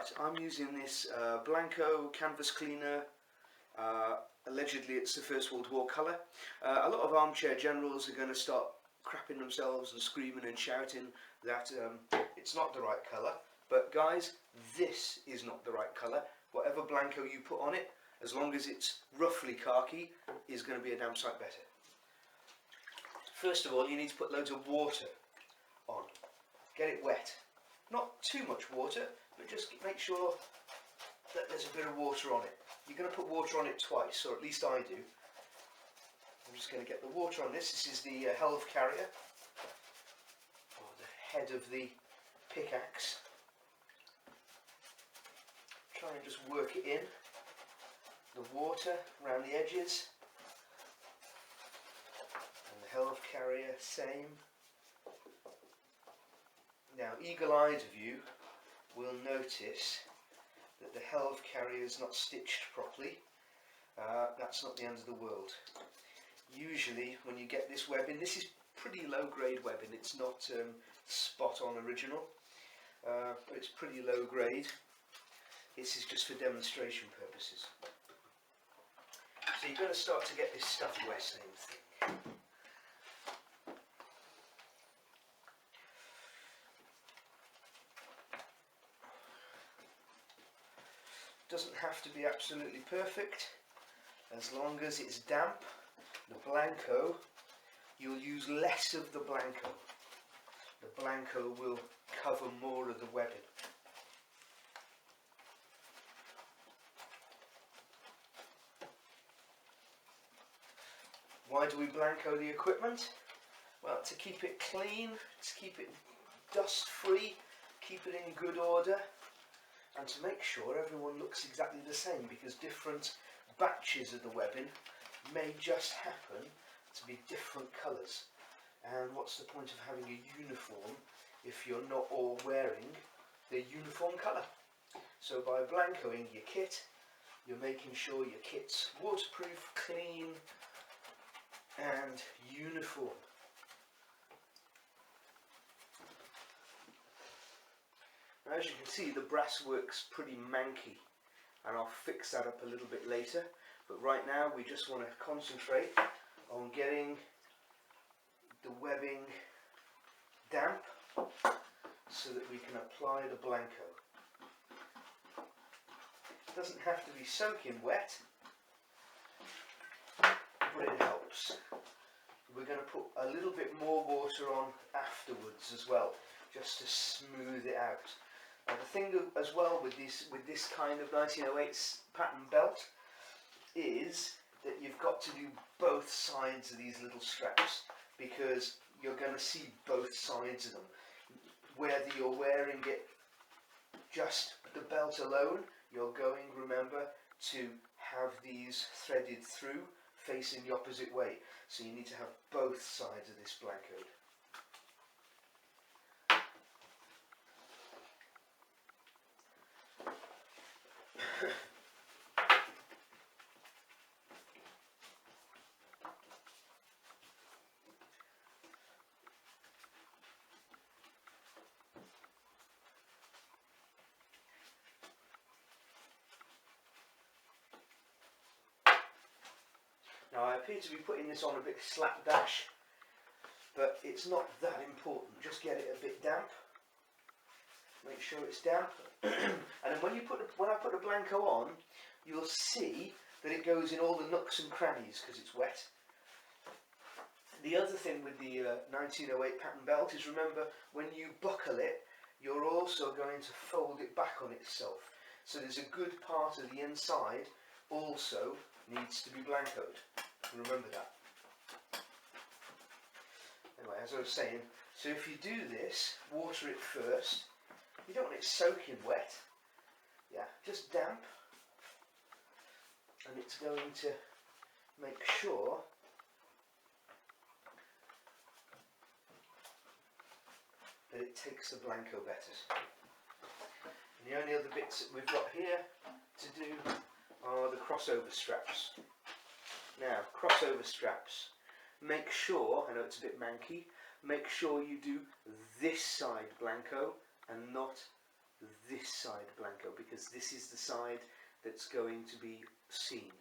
Right, I'm using this Blanco canvas cleaner. Allegedly it's the First World War colour. A lot of armchair generals are going to start crapping themselves and screaming and shouting that it's not the right colour. But guys, this is not the right colour. Whatever Blanco you put on it, as long as it's roughly khaki, is going to be a damn sight better. First of all, you need to put loads of water on. Get it wet. Not too much water, but just make sure that there's a bit of water on it. You're going to put water on it twice, or at least I do. I'm just going to get the water on this. This is the helve carrier, or the head of the pickaxe. Try and just work it in. The water around the edges. And the helve carrier, same. Now, eagle-eyed of you will notice that the helve carrier is not stitched properly. That's not the end of the world. Usually when you get this webbing, this is pretty low grade webbing, it's not spot on original, but it's pretty low grade. This is just for demonstration purposes. So you're going to start to get this stuff wet, same thing. Doesn't have to be absolutely perfect, as long as it's damp. The Blanco, you'll use less of the Blanco. The Blanco will cover more of the webbing. Why do we Blanco the equipment? Well, to keep it clean, to keep it dust free, keep it in good order, and to make sure everyone looks exactly the same, because different batches of the webbing may just happen to be different colours. And what's the point of having a uniform if you're not all wearing the uniform colour? So by Blancoing your kit, you're making sure your kit's waterproof, clean and uniform. Now, as you can see, the brass work's pretty manky, and I'll fix that up a little bit later. But right now we just want to concentrate on getting the webbing damp so that we can apply the Blanco. It doesn't have to be soaking wet, but it helps. We're going to put a little bit more water on afterwards as well, just to smooth it out. Now the thing as well with this kind of 1908 pattern belt is that you've got to do both sides of these little straps, because you're going to see both sides of them. Whether you're wearing it just the belt alone, you're going, remember, to have these threaded through facing the opposite way. So you need to have both sides of this Blanco. Now I appear to be putting this on a bit slapdash, but it's not that important. Just get it a bit damp. Make sure it's damp, and then when I put the Blanco on, you'll see that it goes in all the nooks and crannies because it's wet. The other thing with the 1908 pattern belt is, remember, when you buckle it, you're also going to fold it back on itself. So there's a good part of the inside also needs to be Blancoed. Remember that. Anyway, as I was saying, so if you do this, water it first. You don't want it soaking wet. Yeah, just damp. And it's going to make sure that it takes the Blanco better. And the only other bits that we've got here to do are the crossover straps. Now, crossover straps. Make sure, I know it's a bit manky, make sure you do this side Blanco and not this side Blanco, because this is the side that's going to be seen.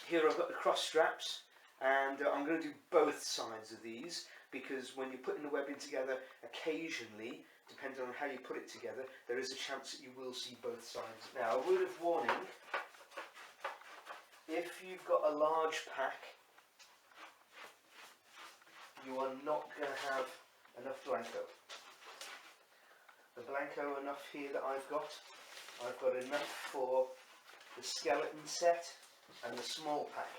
Here I've got the cross straps, and I'm going to do both sides of these, because when you're putting the webbing together, occasionally, depending on how you put it together, there is a chance that you will see both sides. Now, a word of warning: if you've got a large pack, you are not going to have enough Blanco. The Blanco enough here that I've got enough for the skeleton set and the small pack,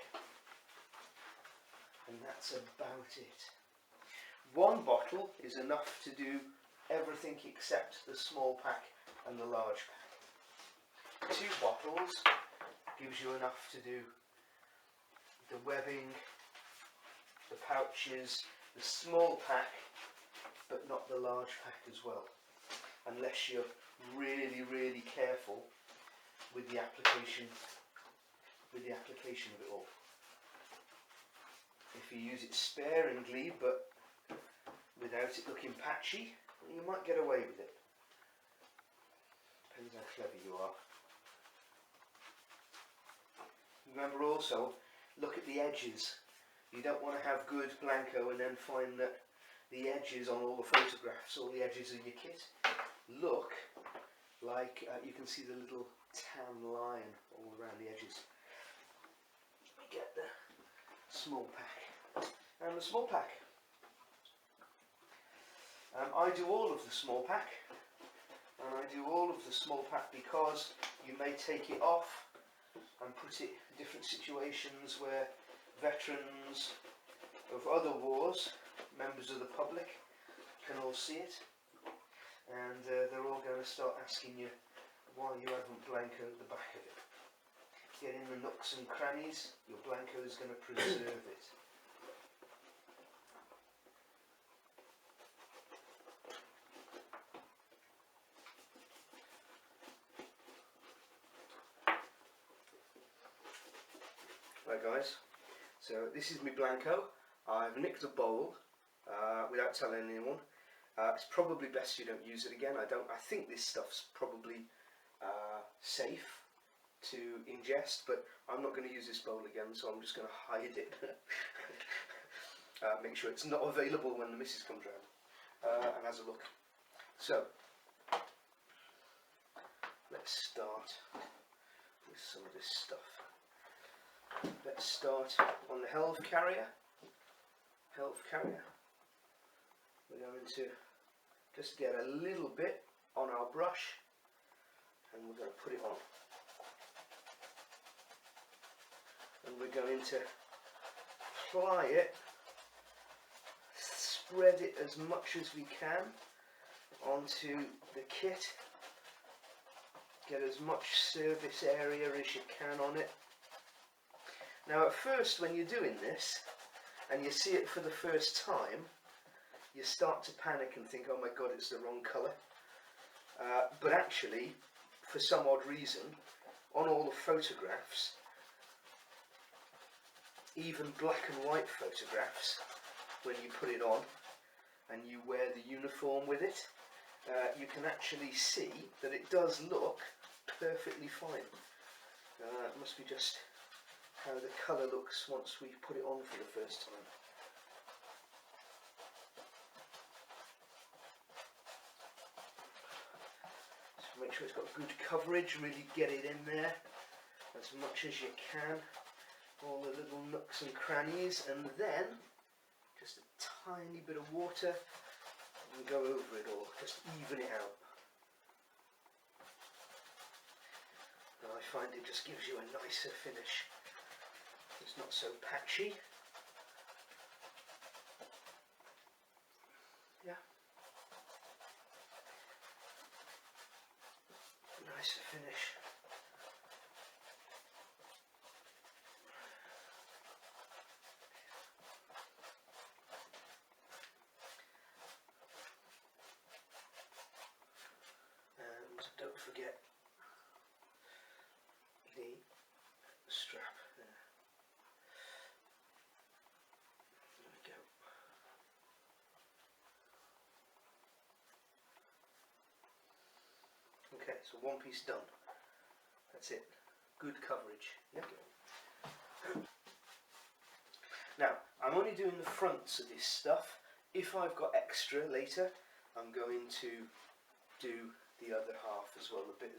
and that's about it. One bottle is enough to do everything except the small pack and the large pack. 2 bottles gives you enough to do the webbing, the pouches, the small pack, but not the large pack as well, unless you're really careful with the application of it all. If you use it sparingly but without it looking patchy, you might get away with it. Depends how clever you are. Remember also, look at the edges. You don't want to have good Blanco and then find that the edges on all the photographs, all the edges of your kit, look like you can see the little tan line all around the edges. We get the small pack. And the small pack. I do all of the small pack, and I do all of the small pack because you may take it off and put it in different situations where veterans of other wars, members of the public, can all see it, and they're all going to start asking you why you haven't Blancoed the back of it. Get in the nooks and crannies, your Blanco is going to preserve it. Right guys, so this is my Blanco. I've nicked a bowl without telling anyone. It's probably best you don't use it again. I think this stuff's probably safe to ingest, but I'm not going to use this bowl again, so I'm just going to hide it. Make sure it's not available when the missus comes round and has a look. So let's start with some of this stuff. Let's start on the health carrier. We're going to just get a little bit on our brush, and we're going to put it on. And we're going to apply it, spread it as much as we can onto the kit. Get as much surface area as you can on it. Now at first, when you're doing this and you see it for the first time, you start to panic and think, oh my god, it's the wrong colour. But actually, for some odd reason, on all the photographs, even black and white photographs, when you put it on and you wear the uniform with it, you can actually see that it does look perfectly fine. It must be just how the colour looks once we put it on for the first time. So make sure it's got good coverage, really get it in there as much as you can, all the little nooks and crannies, and then just a tiny bit of water and go over it all, just even it out. And I find it just gives you a nicer finish. It's not so patchy. Yeah. Nicer finish. And don't forget the strap there. so one piece done. That's it. Good coverage. Yeah. Now, I'm only doing the fronts of this stuff. If I've got extra later, I'm going to do the other half as well, the end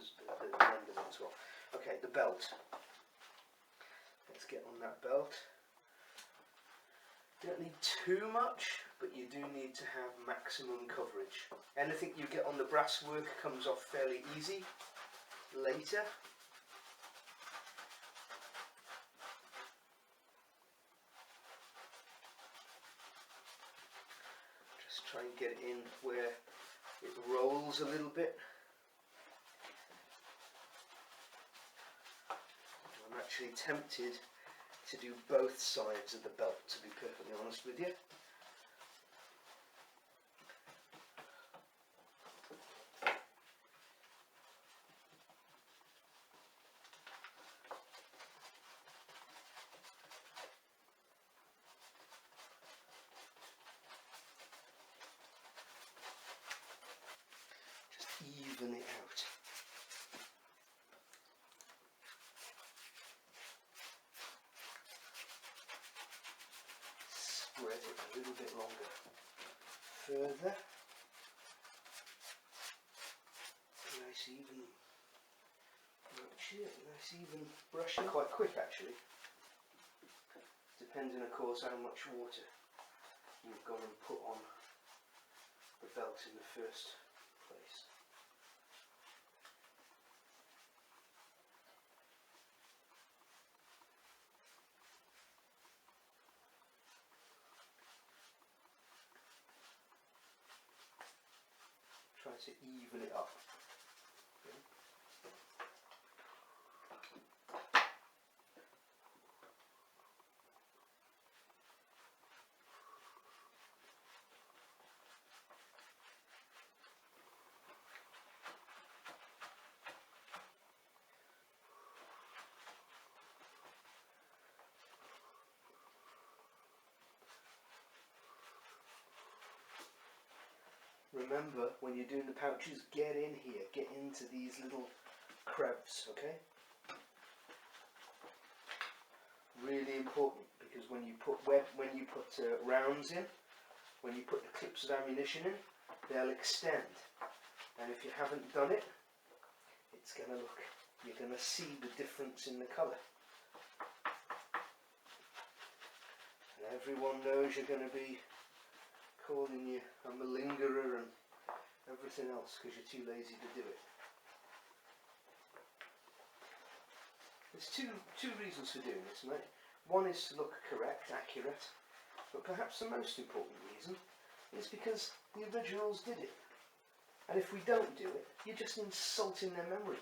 of it as well. Okay, the belt. Let's get on that belt. You don't need too much, but you do need to have maximum coverage. Anything you get on the brass work comes off fairly easy later. Just try and get it in where it rolls a little bit. I'm actually tempted to do both sides of the belt, to be perfectly honest with you. Just even it out. Spread it a little bit longer. Further. Nice even brush it. Quite quick actually. Depending of course how much water you've got to put on the belt in the first place. Try to even it up. Remember, when you're doing the pouches, get in here, get into these little crevices, okay? Really important, because when you put rounds in, when you put the clips of ammunition in, they'll extend. And if you haven't done it, it's going to look, you're going to see the difference in the colour. And everyone knows you're going to be calling you a malingerer and everything else because you're too lazy to do it. There's two reasons for doing this, mate. One is to look correct, accurate, but perhaps the most important reason is because the originals did it. And if we don't do it, you're just insulting their memory.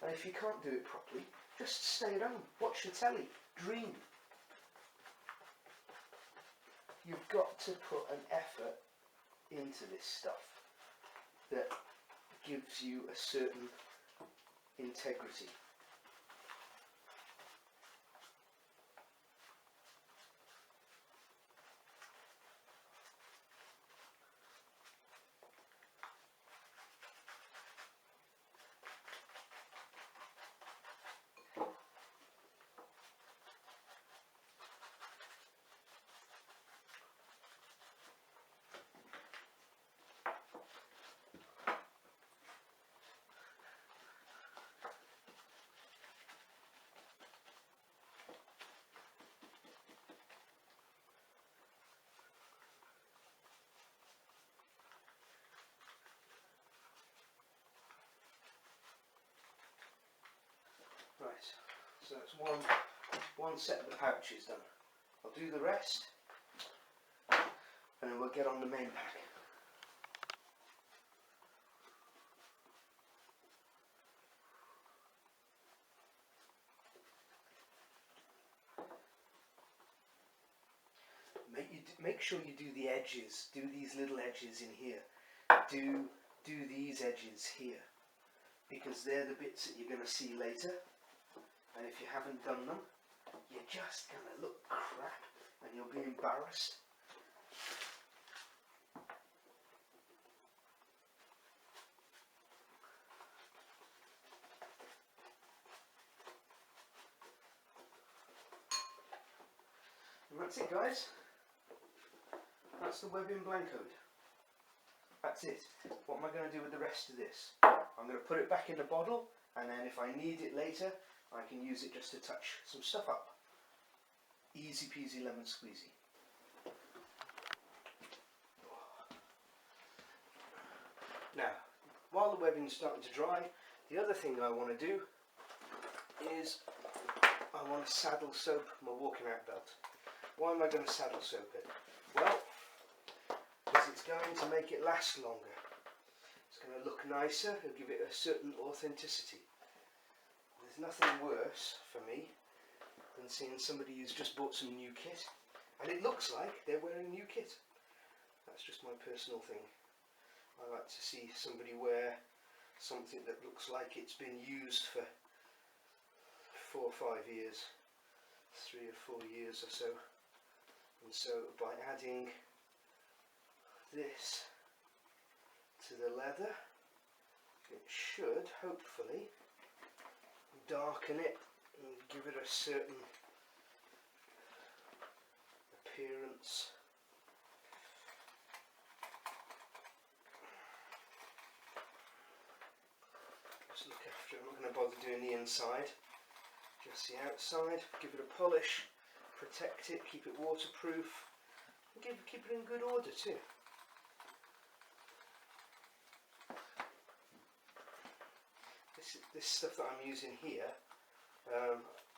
And if you can't do it properly, just stay at home, watch the telly, dream. You've got to put an effort into this stuff that gives you a certain integrity. Right, so that's one set of the pouches done. I'll do the rest and then we'll get on the main pack. Make sure you do the edges, do these little edges in here, do these edges here, because they're the bits that you're going to see later. And if you haven't done them, you're just going to look crap and you'll be embarrassed. That's it, guys. That's the webbing blancoed. That's it. What am I going to do with the rest of this? I'm going to put it back in the bottle, and then if I need it later, I can use it just to touch some stuff up. Easy peasy lemon squeezy. Now, while the webbing's starting to dry, the other thing I want to do is I want to saddle soap my walking out belt. Why am I going to saddle soap it? Well, because it's going to make it last longer. It's going to look nicer, it'll give it a certain authenticity. There's nothing worse for me than seeing somebody who's just bought some new kit and it looks like they're wearing new kit. That's just my personal thing. I like to see somebody wear something that looks like it's been used for 4 or 5 years, 3 or 4 years or so. And so by adding this to the leather, it should hopefully darken it and give it a certain appearance. Just look after it. I'm not going to bother doing the inside, just the outside. Give it a polish, protect it, keep it waterproof, and keep it in good order too. This stuff that I'm using here,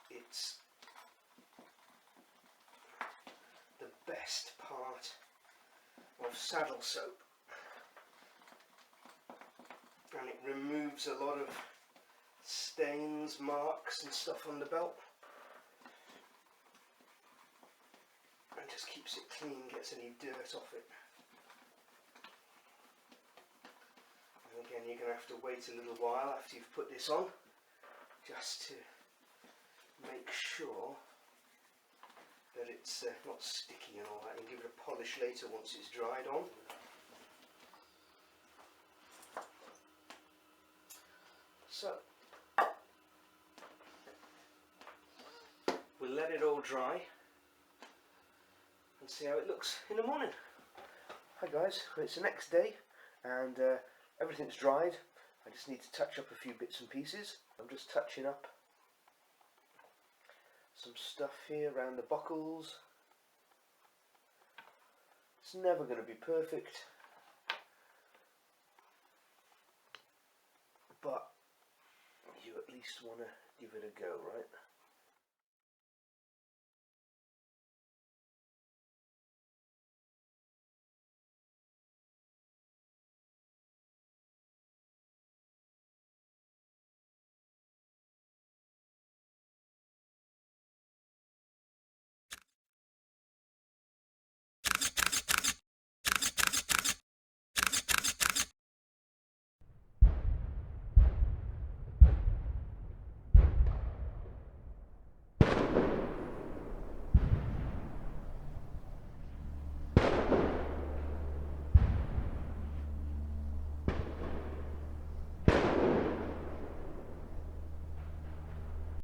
it's the best part of saddle soap, and it removes a lot of stains, marks and stuff on the belt, and just keeps it clean, gets any dirt off it. And again, you're going to have to wait a little while after you've put this on, just to make sure that it's not sticky and all that, and give it a polish later once it's dried on. So we'll let it all dry and see how it looks in the morning. Hi guys, it's the next day and everything's dried. I just need to touch up a few bits and pieces. I'm just touching up some stuff here around the buckles. It's never going to be perfect, but you at least want to give it a go, right?